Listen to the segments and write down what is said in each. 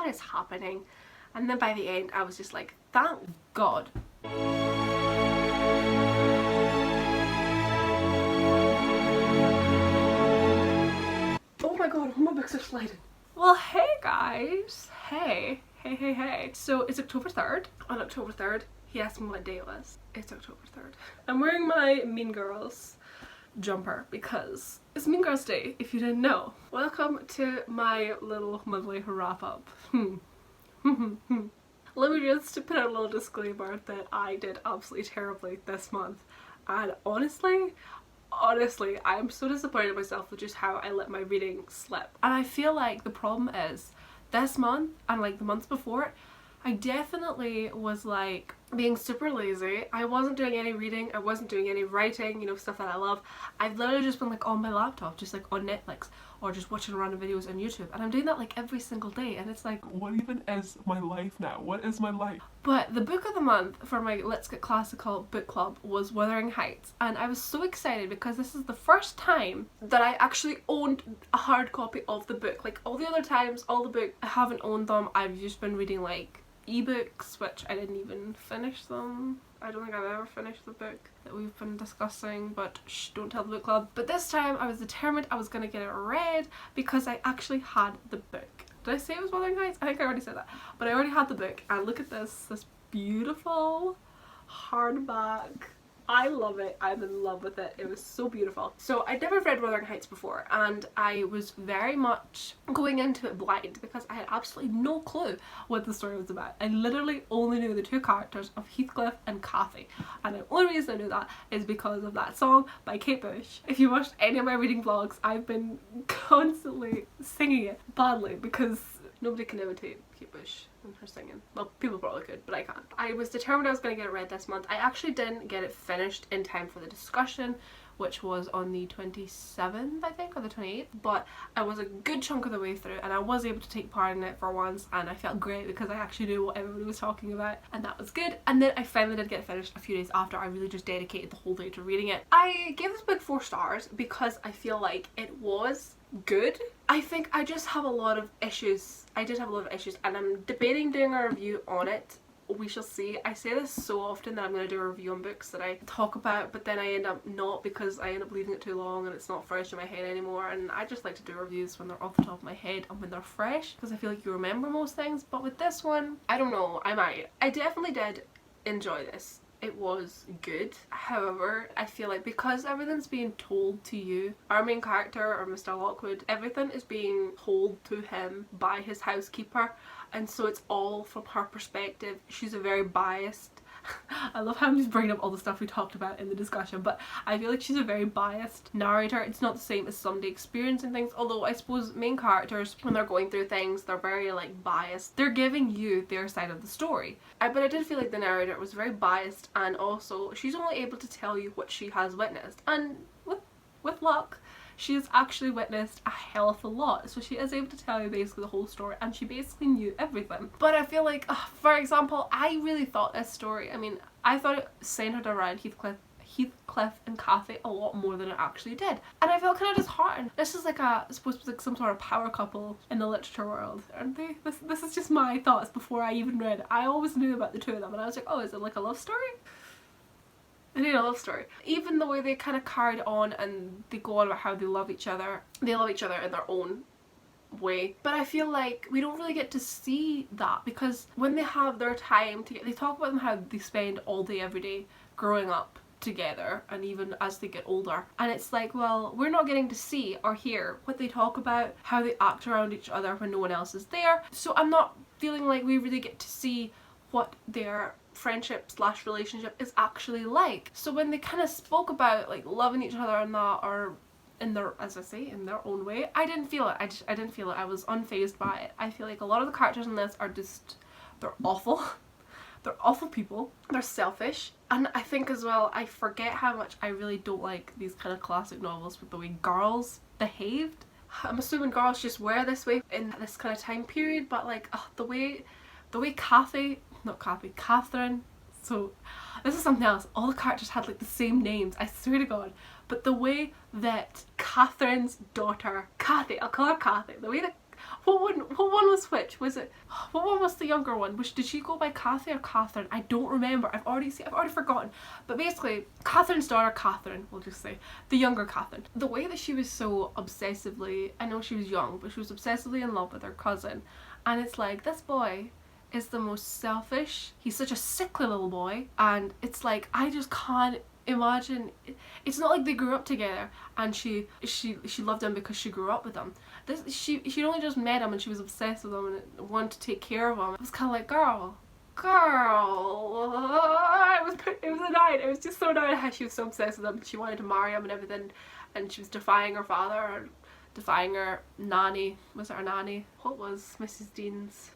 what is happening? And then by the end I was just like, thank God. Oh my god, all my books are sliding. Well, hey guys. Hey. So it's October 3rd. On October 3rd, he asked me what day it was. It's October 3rd. I'm wearing my Mean Girls jumper because it's Mean Girls Day, if you didn't know. Welcome to my little monthly wrap up. Let me just put out a little disclaimer that I did absolutely terribly this month, and honestly I am so disappointed in myself with just how I let my reading slip. And I feel like the problem is this month and like the months before it, I definitely was like being super lazy. I wasn't doing any reading, I wasn't doing any writing, you know, stuff that I love. I've literally just been like on my laptop, just like on Netflix or just watching random videos on YouTube, and I'm doing that like every single day, and it's like, what even is my life now? What is my life? But the book of the month for my Let's Get Classical book club was Wuthering Heights, and I was so excited because this is the first time that I actually owned a hard copy of the book. Like all the other times, all the books, I haven't owned them. I've just been reading like ebooks, which I didn't even finish them. I don't think I've ever finished the book that we've been discussing, but shh, don't tell the book club. But this time I was determined I was going to get it read because I actually had the book. Did I say it was Wuthering Heights? I think I already said that. But I already had the book, and look at this beautiful hardback. I love it. I'm in love with it. It was so beautiful. So I'd never read Wuthering Heights before, and I was very much going into it blind because I had absolutely no clue what the story was about. I literally only knew the two characters of Heathcliff and Cathy, and the only reason I knew that is because of that song by Kate Bush. If you watched any of my reading vlogs, I've been constantly singing it badly because nobody can imitate Kate Bush and her singing. Well, people probably could, but I can't. I was determined I was going to get it read this month. I actually didn't get it finished in time for the discussion, which was on the 27th, I think, or the 28th, but I was a good chunk of the way through, and I was able to take part in it for once, and I felt great because I actually knew what everybody was talking about, and that was good. And then I finally did get it finished a few days after. I really just dedicated the whole day to reading it. I gave this book 4 stars because I feel like it was good. I think I just have a lot of issues. I did have a lot of issues, and I'm debating doing a review on it. We shall see. I say this so often that I'm going to do a review on books that I talk about, but then I end up not because I end up leaving it too long and it's not fresh in my head anymore. And I just like to do reviews when they're off the top of my head and when they're fresh, because I feel like you remember most things. But with this one, I don't know, I might. I definitely did enjoy this. It was good. However, I feel like because everything's being told to you, our main character, or Mr. Lockwood, everything is being told to him by his housekeeper, and so it's all from her perspective. She's a very biased I love how I'm just bringing up all the stuff we talked about in the discussion, but I feel like she's a very biased narrator. It's not the same as somebody experiencing things, although I suppose main characters, when they're going through things, they're very like biased. They're giving you their side of the story. But I did feel like the narrator was very biased, and also she's only able to tell you what she has witnessed, and with luck she has actually witnessed a hell of a lot, so she is able to tell you basically the whole story, and she basically knew everything. But I feel like, for example, I really thought this story, I mean, I thought it centered around Heathcliff and Cathy a lot more than it actually did, and I felt kind of disheartened. This is like supposed to be like some sort of power couple in the literature world, aren't they? This is just my thoughts before I even read it. I always knew about the two of them, and I was like, oh, is it like a love story? I need a love story. Even the way they kind of carried on and they go on about how they love each other. They love each other in their own way. But I feel like we don't really get to see that, because when they have their time together, they talk about how they spend all day every day growing up together, and even as they get older. And it's like, well, we're not getting to see or hear what they talk about, how they act around each other when no one else is there. So I'm not feeling like we really get to see what their friendship / relationship is actually like. So when they kind of spoke about like loving each other and that, or in their, as I say, in their own way, I didn't feel it. I didn't feel it. I was unfazed by it. I feel like a lot of the characters in this are just, they're awful. They're awful people. They're selfish. And I think as well, I forget how much I really don't like these kind of classic novels with the way girls behaved. I'm assuming girls just were this way in this kind of time period, but like the way Catherine, so this is something else, all the characters had like the same names, I swear to God, but the way that Catherine's daughter, Cathy, I'll call her Cathy, the way that What one was which? Was it, what one was the younger one? Did she go by Kathy or Catherine? I don't remember. I've already forgotten. But basically, Catherine's daughter, Catherine, we'll just say, the younger Catherine. The way that she was so obsessively, I know she was young, but she was obsessively in love with her cousin. And it's like, this boy is the most selfish. He's such a sickly little boy. And it's like, I just can't imagine. It's not like they grew up together and she loved him because she grew up with him. She'd only just met him and she was obsessed with him and wanted to take care of him. It was kind of like, girl, it was annoying. It was just so annoying how she was so obsessed with him. She wanted to marry him and everything, and she was defying her father and defying her nanny. Was it her nanny? What was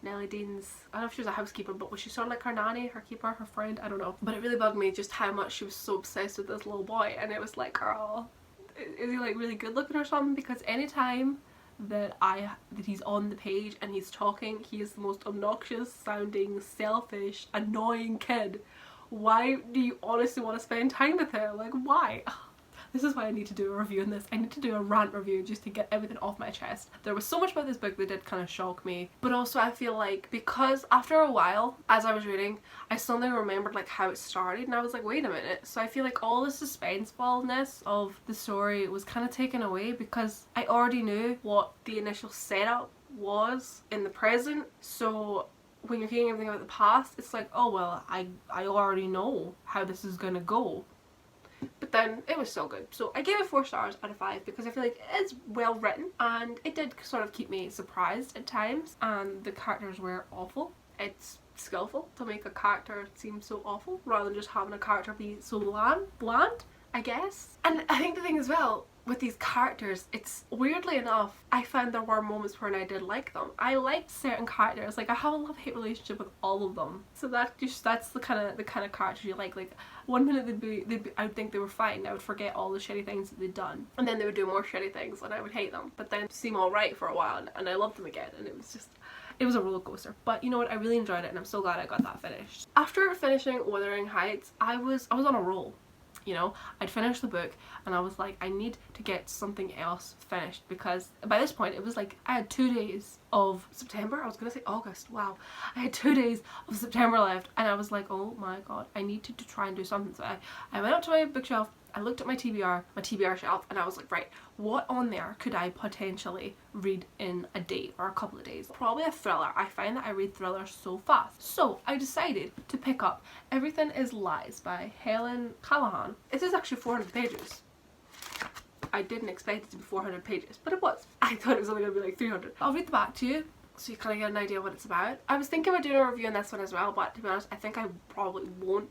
Nellie Dean's, I don't know if she was a housekeeper, but was she sort of like her nanny, her keeper, her friend? I don't know. But it really bugged me just how much she was so obsessed with this little boy, and it was like, girl, is he like really good looking or something? Because anytime that he's on the page and he's talking, he is the most obnoxious sounding, selfish, annoying kid. Why do you honestly want to spend time with him? Like, why? This is why I need to do a review on this. I need to do a rant review just to get everything off my chest. There was so much about this book that did kind of shock me, but also I feel like because after a while, as I was reading, I suddenly remembered like how it started, and I was like, wait a minute. So I feel like all the suspensefulness of the story was kind of taken away because I already knew what the initial setup was in the present. So when you're hearing everything about the past, it's like, oh well, I already know how this is gonna go. But then it was so good. So I gave it 4 stars out of 5 because I feel like it's well written and it did sort of keep me surprised at times, and the characters were awful. It's skillful to make a character seem so awful rather than just having a character be so bland, I guess. And I think the thing as well with these characters, it's weirdly enough, I found there were moments when I did like them. I liked certain characters. Like I have a love-hate relationship with all of them. So that's the kind of characters you like. Like one minute they'd be I would think they were fine. I would forget all the shitty things that they'd done, and then they would do more shitty things and I would hate them. But then seem alright for a while and I loved them again, and it was a roller coaster. But you know what? I really enjoyed it and I'm so glad I got that finished. After finishing Wuthering Heights, I was on a roll. You know, I'd finished the book and I was like, I need to get something else finished, because by this point it was like I had 2 days of September. I was gonna say August. Wow. I had 2 days of September left and I was like, oh my god, I need to try and do something. So I went up to my bookshelf, I looked at my TBR shelf, and I was like, right, what on there could I potentially read in a day or a couple of days? Probably a thriller. I find that I read thrillers so fast. So I decided to pick up Everything is Lies by Helen Callahan. It is actually 400 pages. I didn't expect it to be 400 pages, but it was. I thought it was only going to be like 300. I'll read the back to you so you kind of get an idea what it's about. I was thinking about doing a review on this one as well, but to be honest, I think I probably won't.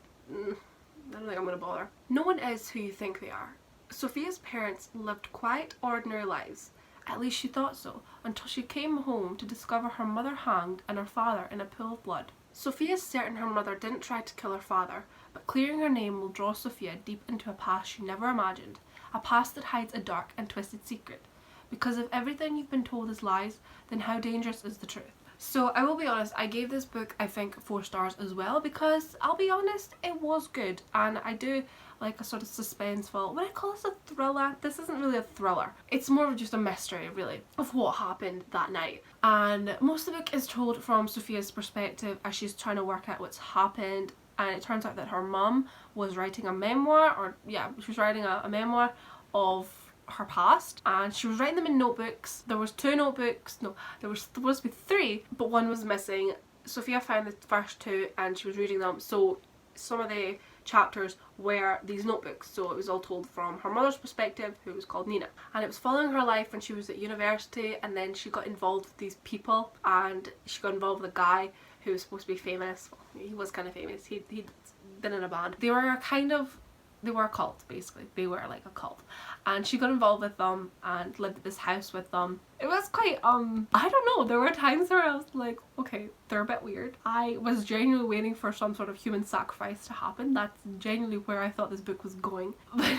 I don't think I'm gonna bother. No one is who you think they are. Sophia's parents lived quiet, ordinary lives. At least she thought so, until she came home to discover her mother hanged and her father in a pool of blood. Sophia is certain her mother didn't try to kill her father, but clearing her name will draw Sophia deep into a past she never imagined. A past that hides a dark and twisted secret. Because if everything you've been told is lies, then how dangerous is the truth? So I will be honest, I gave this book I think 4 stars as well, because I'll be honest, it was good, and I do like a sort of suspenseful, would I call this a thriller? This isn't really a thriller. It's more of just a mystery really of what happened that night. And most of the book is told from Sophia's perspective as she's trying to work out what's happened, and it turns out that her mum was writing a memoir, or yeah, she was writing a memoir of her past, and she was writing them in notebooks. There was 2 notebooks, no, there was supposed to be 3, but one was missing. Sophia found the first 2 and she was reading them, so some of the chapters were these notebooks, so it was all told from her mother's perspective, who was called Nina, and it was following her life when she was at university, and then she got involved with these people, and she got involved with a guy who was supposed to be famous. Well, he was kind of famous, he'd been in a band. They were a cult, basically. They were like a cult, and she got involved with them and lived at this house with them. It was quite I don't know, there were times where I was like, okay, they're a bit weird. I was genuinely waiting for some sort of human sacrifice to happen. That's genuinely where I thought this book was going, but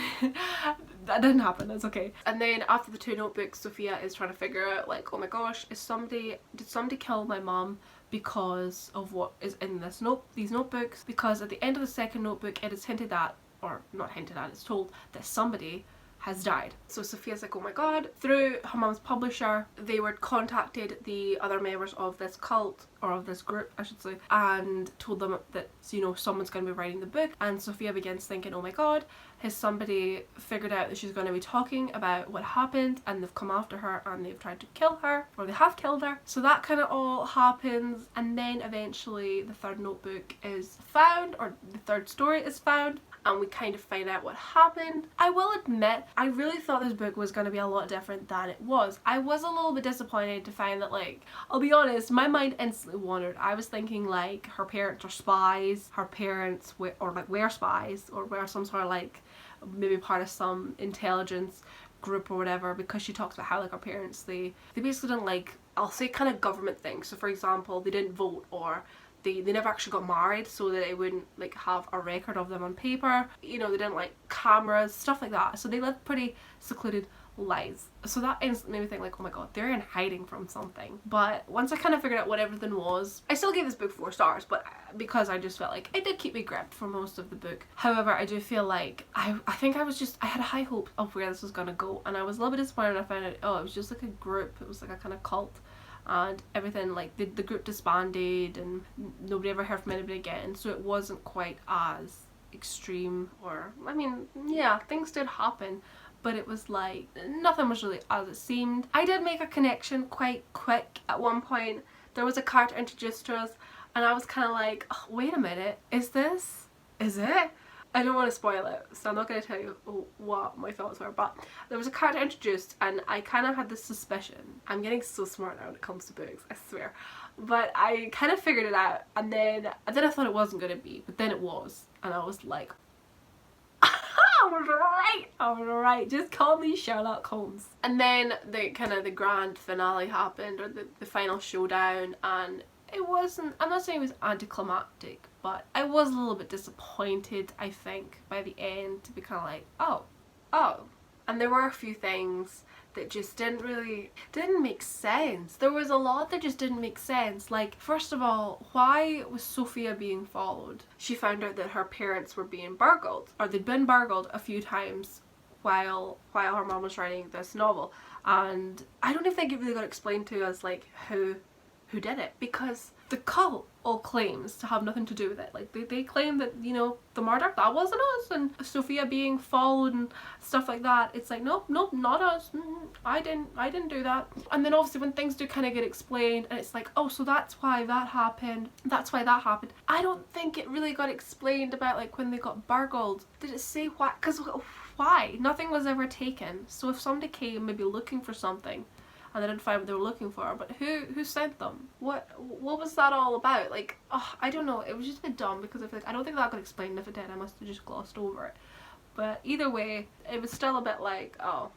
that didn't happen. That's okay. And then after the 2 notebooks, Sophia is trying to figure out, like, oh my gosh, did somebody kill my mom because of what is in these notebooks? Because at the end of the second notebook it is hinted at, or not hinted at, it's told that somebody has died. So Sophia's like, oh my god. Through her mum's publisher, they were contacted the other members of this cult, or of this group I should say, and told them that, you know, someone's going to be writing the book. And Sophia begins thinking, oh my god, has somebody figured out that she's going to be talking about what happened, and they've come after her and they've tried to kill her, or they have killed her. So that kind of all happens, and then eventually the third notebook is found, or the third story is found, and we kind of find out what happened. I will admit, I really thought this book was going to be a lot different than it was. I was a little bit disappointed to find that, like, I'll be honest, my mind instantly wandered. I was thinking like her parents are spies, her parents were spies, or were some sort of like maybe part of some intelligence group or whatever, because she talks about how like her parents, they basically didn't like, I'll say kind of government things. So for example, they didn't vote, or they never actually got married so that it wouldn't like have a record of them on paper. You know, they didn't like cameras, stuff like that. So they lived pretty secluded lives. So that instantly made me think like, oh my god, they're in hiding from something. But once I kind of figured out what everything was, I still gave this book 4 stars, but because I just felt like it did keep me gripped for most of the book. However, I do feel like I think I had high hope of where this was gonna go, and I was a little bit disappointed when I found out, oh, it was just like a group, it was like a kind of cult, and everything, like the group disbanded and nobody ever heard from anybody again. So it wasn't quite as extreme, or I mean, yeah, things did happen, but it was like nothing was really as it seemed. I did make a connection quite quick at one point. There was a character introduced to us and I was kind of like, oh, wait a minute, is it? I don't want to spoil it, so I'm not going to tell you what my thoughts were, but there was a character introduced and I kind of had this suspicion. I'm getting so smart now when it comes to books, I swear. But I kind of figured it out, and then I thought it wasn't going to be, but then it was, and I was like, I was right, just call me Sherlock Holmes. And then the grand finale happened, or the final showdown, and it wasn't, I'm not saying it was anticlimactic, but I was a little bit disappointed, I think, by the end, to be kind of like, oh. And there were a few things that just didn't make sense. There was a lot that just didn't make sense. Like, first of all, why was Sophia being followed? She found out that her parents were being burgled, or they'd been burgled a few times while her mom was writing this novel, and I don't even think it really got explained to us like who did it, because the cult all claims to have nothing to do with it. Like they claim that, you know, the murder, that wasn't us, and Sophia being followed and stuff like that, it's like, nope, not us, I didn't do that. And then obviously when things do kind of get explained, and it's like, oh, so that's why that happened, I don't think it really got explained about like when they got burgled. Did it say why? Because why? Nothing was ever taken. So if somebody came maybe looking for something and they didn't find what they were looking for, but who sent them? What was that all about? Like, oh, I don't know, it was just a bit dumb, because I don't think that got explained. If it did, I must have just glossed over it. But either way, it was still a bit like, oh,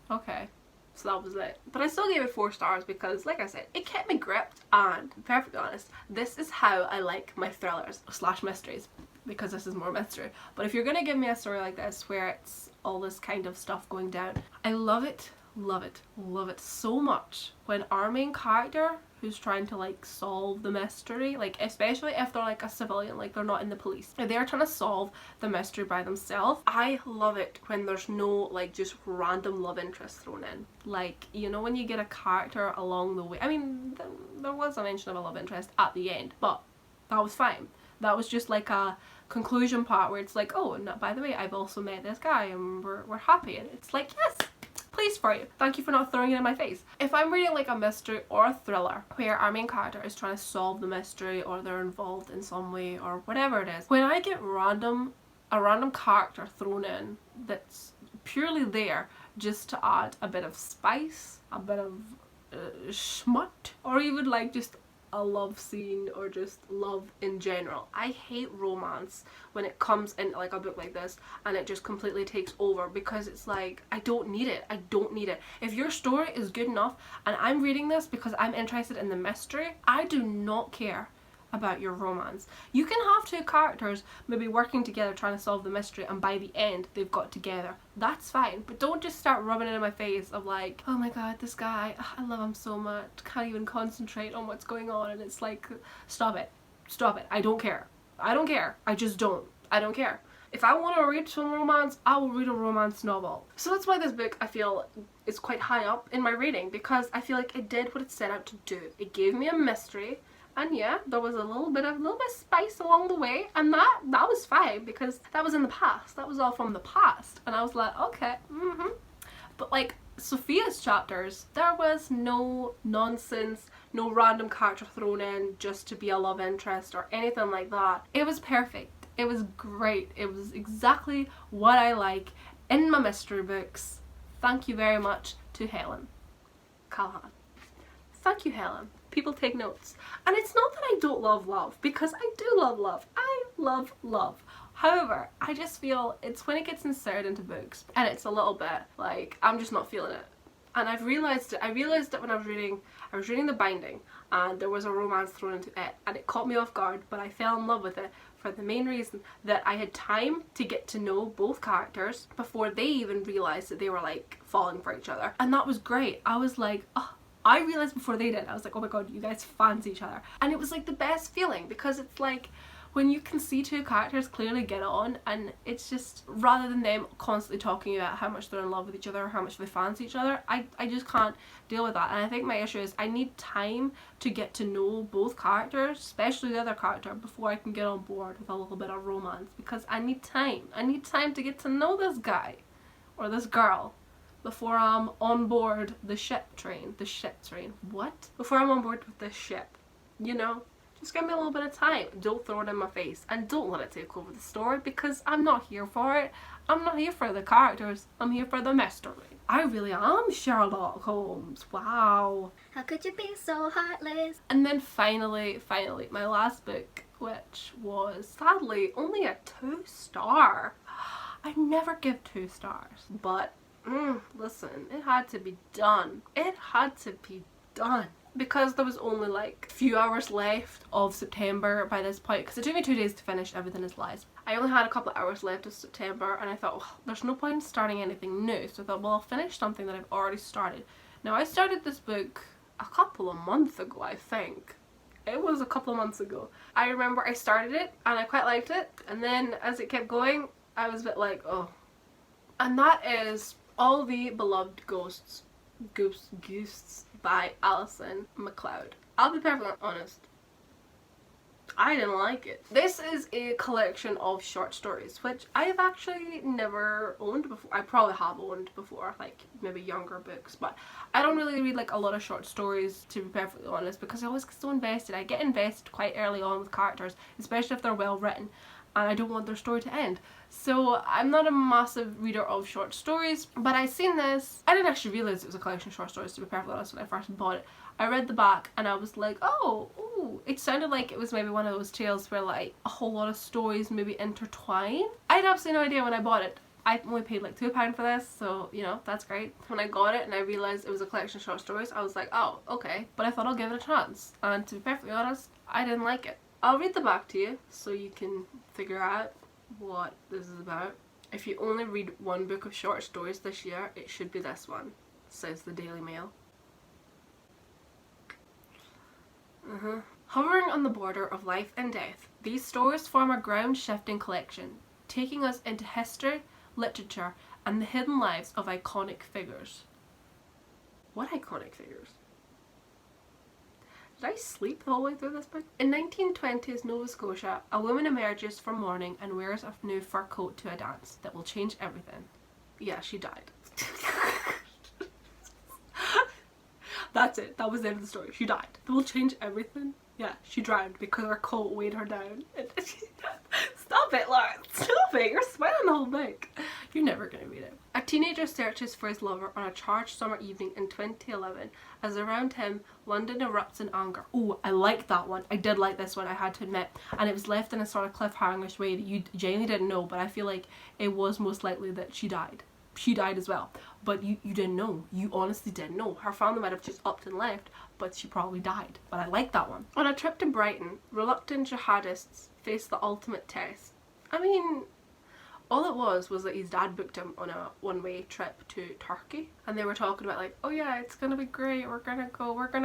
okay, so that was it. But I still gave it 4 stars because, like I said, it kept me gripped, and to be perfectly honest, this is how I like my thrillers / mysteries, because this is more mystery. But if you're gonna give me a story like this where it's all this kind of stuff going down, I love it so much when our main character, who's trying to like solve the mystery, like especially if they're like a civilian, like they're not in the police, if they're trying to solve the mystery by themselves, I love it when there's no like just random love interest thrown in. Like, you know, when you get a character along the way, I mean there was a mention of a love interest at the end, but that was fine. That was just like a conclusion part where it's like, oh, and by the way, I've also met this guy and we're happy, and it's like, yes, pleased for you. Thank you for not throwing it in my face. If I'm reading like a mystery or a thriller where our main character is trying to solve the mystery, or they're involved in some way, or whatever it is, when I get a random character thrown in that's purely there just to add a bit of spice, a bit of schmut, or even like just a love scene, or just love in general. I hate romance when it comes in like a book like this and it just completely takes over, because it's like, I don't need it. If your story is good enough and I'm reading this because I'm interested in the mystery, I do not care about your romance. You can have 2 characters maybe working together trying to solve the mystery, and by the end they've got together. That's fine, but don't just start rubbing it in my face of like, oh my god, this guy, I love him so much, can't even concentrate on what's going on, and it's like, stop it, I don't care, I just don't, I don't care. If I want to read some romance, I will read a romance novel. So that's why this book, I feel, is quite high up in my rating, because I feel like it did what it set out to do. It gave me a mystery, and yeah, there was a little bit of spice along the way, and that was fine, because that was in the past. That was all from the past, and I was like, okay, But like Sophia's chapters, there was no nonsense, no random character thrown in just to be a love interest or anything like that. It was perfect. It was great. It was exactly what I like in my mystery books. Thank you very much to Helen Callahan. Thank you, Helen. People take notes. And it's not that I don't love love, because I do love love. I love love. However, I just feel it's when it gets inserted into books and it's a little bit like, I'm just not feeling it. And I realised it when I was reading The Binding, and there was a romance thrown into it, and it caught me off guard, but I fell in love with it for the main reason that I had time to get to know both characters before they even realised that they were like falling for each other. And that was great. I was like, oh, I realised before they did. I was like, oh my god, you guys fancy each other. And it was like the best feeling, because it's like when you can see two characters clearly get on, and it's just, rather than them constantly talking about how much they're in love with each other or how much they fancy each other, I just can't deal with that. And I think my issue is I need time to get to know both characters, especially the other character, before I can get on board with a little bit of romance, because I need time. I need time to get to know this guy or this girl before I'm on board the ship train. What? Before I'm on board with this ship, you know? Just give me a little bit of time. Don't throw it in my face, and don't let it take over the story, because I'm not here for it. I'm not here for the characters. I'm here for the mystery. I really am Sherlock Holmes. Wow. How could you be so heartless? And then finally, my last book, which was sadly only a 2-star. I never give 2 stars, but listen, it had to be done. It had to be done. Because there was only like a few hours left of September by this point, because it took me 2 days to finish Everything Is Lies. I only had a couple of hours left of September, and I thought, well, there's no point in starting anything new, so I thought, well, I'll finish something that I've already started. Now, I started this book a couple of months ago, I think. It was a couple of months ago. I remember I started it, and I quite liked it, and then as it kept going, I was a bit like, oh. And that is All the Beloved Ghosts, Goose Goose, by Alison MacLeod. I'll be perfectly honest, I didn't like it. This is a collection of short stories, which I've actually never owned before. I probably have owned before, like maybe younger books, but I don't really read like a lot of short stories, to be perfectly honest, because I always get so invested. I get invested quite early on with characters, especially if they're well written, and I don't want their story to end. So I'm not a massive reader of short stories, but I seen this. I didn't actually realise it was a collection of short stories, to be perfectly honest, when I first bought it. I read the back and I was like, oh, ooh. It sounded like it was maybe one of those tales where like a whole lot of stories maybe intertwine. I had absolutely no idea when I bought it. I only paid like £2 for this, so you know, that's great. When I got it and I realised it was a collection of short stories, I was like, oh, okay. But I thought I'll give it a chance, and to be perfectly honest, I didn't like it. I'll read the back to you so you can figure out what this is about. If you only read one book of short stories this year, it should be this one, says the Daily Mail. Hovering on the border of life and death, these stories form a ground-shifting collection, taking us into history, literature, and the hidden lives of iconic figures. What iconic figures? Did I sleep the whole way through this book? In 1920s Nova Scotia, a woman emerges from mourning and wears a new fur coat to a dance that will change everything. Yeah, she died. That's it. That was the end of the story. She died. It will change everything. Yeah, she drowned because her coat weighed her down. Stop it, Lauren. Stop it. You're spoiling the whole book. You're never going to read it. A teenager searches for his lover on a charged summer evening in 2011 as around him, London erupts in anger. Oh, I liked that one. I did like this one, I had to admit. And it was left in a sort of cliffhangerish way that you genuinely didn't know, but I feel like it was most likely that she died. She died as well. But you didn't know. You honestly didn't know. Her family might have just upped and left, but she probably died. But I like that one. On a trip to Brighton, reluctant jihadists face the ultimate test. I mean, All it was that his dad booked him on a one-way trip to Turkey, and they were talking about like, oh yeah, it's gonna be great, we're gonna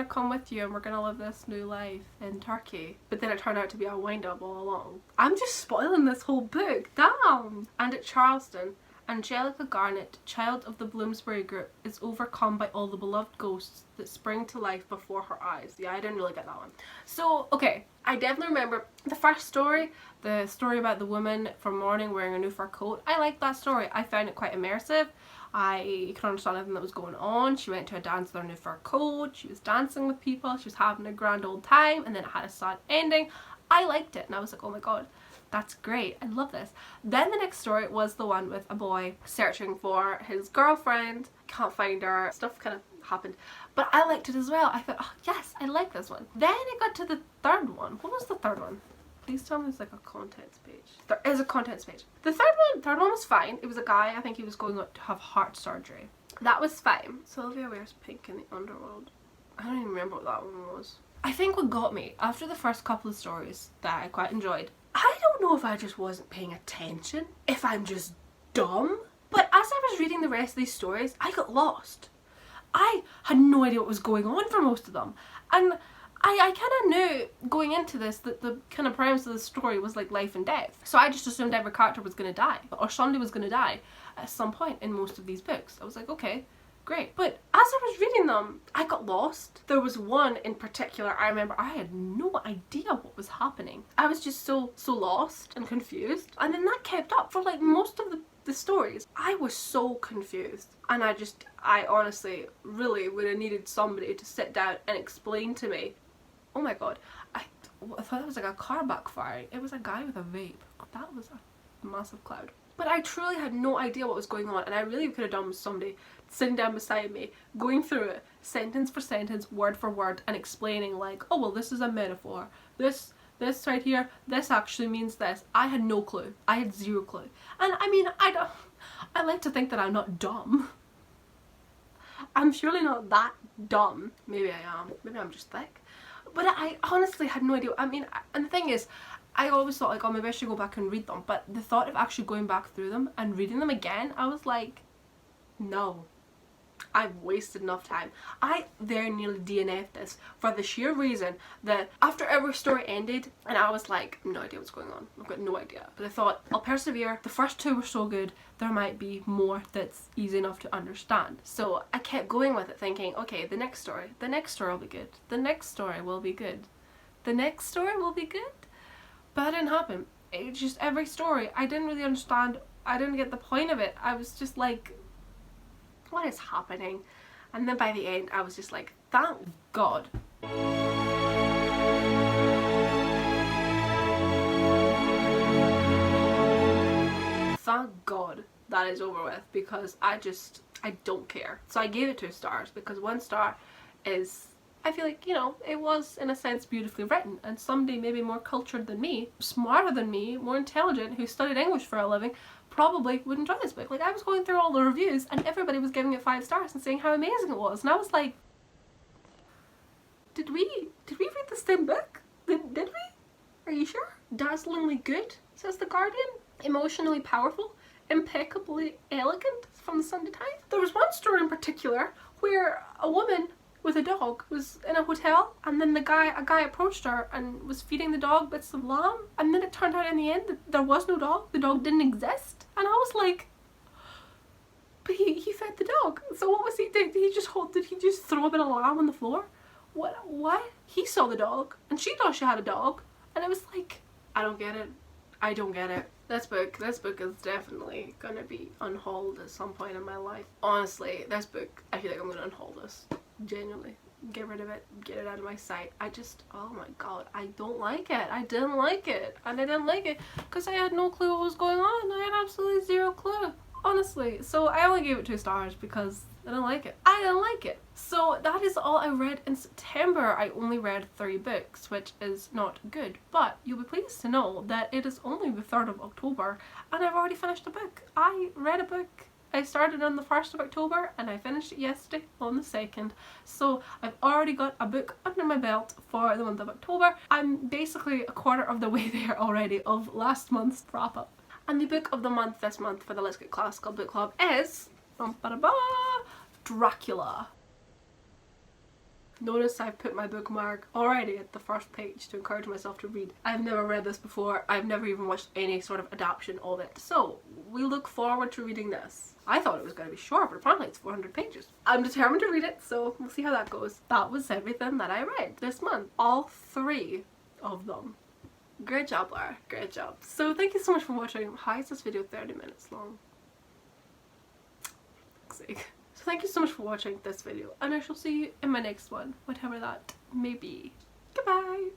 come with you and we're gonna live this new life in Turkey. But then it turned out to be a wind-up all along. I'm just spoiling this whole book, damn! And at Charleston, Angelica Garnett, child of the Bloomsbury group, is overcome by all the beloved ghosts that spring to life before her eyes. Yeah, I didn't really get that one. So, okay, I definitely remember the first story, the story about the woman from Morning wearing a new fur coat. I liked that story. I found it quite immersive. I could understand everything that was going on. She went to a dance with her new fur coat. She was dancing with people. She was having a grand old time, and then it had a sad ending. I liked it, and I was like, oh my god. That's great. I love this. Then the next story was the one with a boy searching for his girlfriend. Can't find her. Stuff kind of happened. But I liked it as well. I thought, oh yes, I like this one. Then it got to the third one. What was the third one? Please tell me there's like a contents page. There is a contents page. The third one was fine. It was a guy, I think he was going to have heart surgery. That was fine. Sylvia wears pink in the underworld. I don't even remember what that one was. I think what got me, after the first couple of stories that I quite enjoyed, I don't know if I just wasn't paying attention, if I'm just dumb, but as I was reading the rest of these stories, I got lost. I had no idea what was going on for most of them, and I kind of knew going into this that the kind of premise of the story was like life and death, so I just assumed every character was going to die, or somebody was going to die at some point in most of these books. I was like, okay, great. But as I was reading them, I got lost. There was one in particular, I remember I had no idea what was happening. I was just so lost and confused. And then that kept up for like most of the stories. I was so confused. And I honestly really would have needed somebody to sit down and explain to me. Oh my god, I thought it was like a car backfiring. It was a guy with a vape. That was a massive cloud. But I truly had no idea what was going on, and I really could have done with somebody sitting down beside me, going through it sentence for sentence, word for word, and explaining like, oh well, this is a metaphor, this right here, this actually means this. I had no clue. I had zero clue. And I mean, I like to think that I'm not dumb. I'm surely not that dumb. Maybe I am. Maybe I'm just thick. But I honestly had no idea. I mean, and the thing is, I always thought like, oh, maybe I should go back and read them. But the thought of actually going back through them and reading them again, I was like, no. I've wasted enough time. I very nearly DNF'd this for the sheer reason that after every story ended, and I was like, no idea what's going on. I've got no idea. But I thought, I'll persevere. The first two were so good, there might be more that's easy enough to understand. So I kept going with it thinking, okay, the next story will be good. The next story will be good. The next story will be good. But that didn't happen. It just, every story, I didn't really understand. I didn't get the point of it. I was just like, what is happening? And then by the end, I was just like, thank God. Thank God that is over with, because I don't care. So I gave it 2 stars because 1 star is, I feel like, you know, it was in a sense beautifully written, and somebody maybe more cultured than me, smarter than me, more intelligent, who studied English for a living, probably would enjoy this book. Like, I was going through all the reviews and everybody was giving it 5 stars and saying how amazing it was, and I was like, did we read the same book? Did we? Are you sure? Dazzlingly good, says The Guardian. Emotionally powerful, impeccably elegant from the Sunday Times. There was one story in particular where a woman with a dog was in a hotel, and then a guy approached her and was feeding the dog bits of lamb, and then it turned out in the end that there was no dog. The dog didn't exist, and I was like, but he fed the dog. So what was he did? Did he just throw a bit of lamb on the floor? What? He saw the dog, and she thought she had a dog, and it was like, I don't get it. I don't get it. This book is definitely gonna be unhauled at some point in my life. Honestly, this book, I feel like I'm gonna unhaul this. Genuinely. Get rid of it. Get it out of my sight. Oh my god, I don't like it. I didn't like it. And I didn't like it because I had no clue what was going on. I had absolutely zero clue. Honestly. So I only gave it 2 stars because I didn't like it. I didn't like it. So that is all I read in September. I only read 3 books, which is not good. But you'll be pleased to know that it is only the 3rd of October and I've already finished a book. I read a book. I started on the 1st of October and I finished it yesterday on the 2nd. So I've already got a book under my belt for the month of October. I'm basically a quarter of the way there already of last month's wrap up. And the book of the month this month for the Let's Get Classical Book Club is Dracula. Notice I've put my bookmark already at the first page to encourage myself to read. I've never read this before. I've never even watched any sort of adaptation of it. So we look forward to reading this. I thought it was going to be short, but apparently it's 400 pages. I'm determined to read it, so we'll see how that goes. That was everything that I read this month. All 3 of them. Great job, Laura. Great job. So thank you so much for watching. How is this video 30 minutes long? Fuck's sake. So thank you so much for watching this video, and I shall see you in my next one, whatever that may be. Goodbye!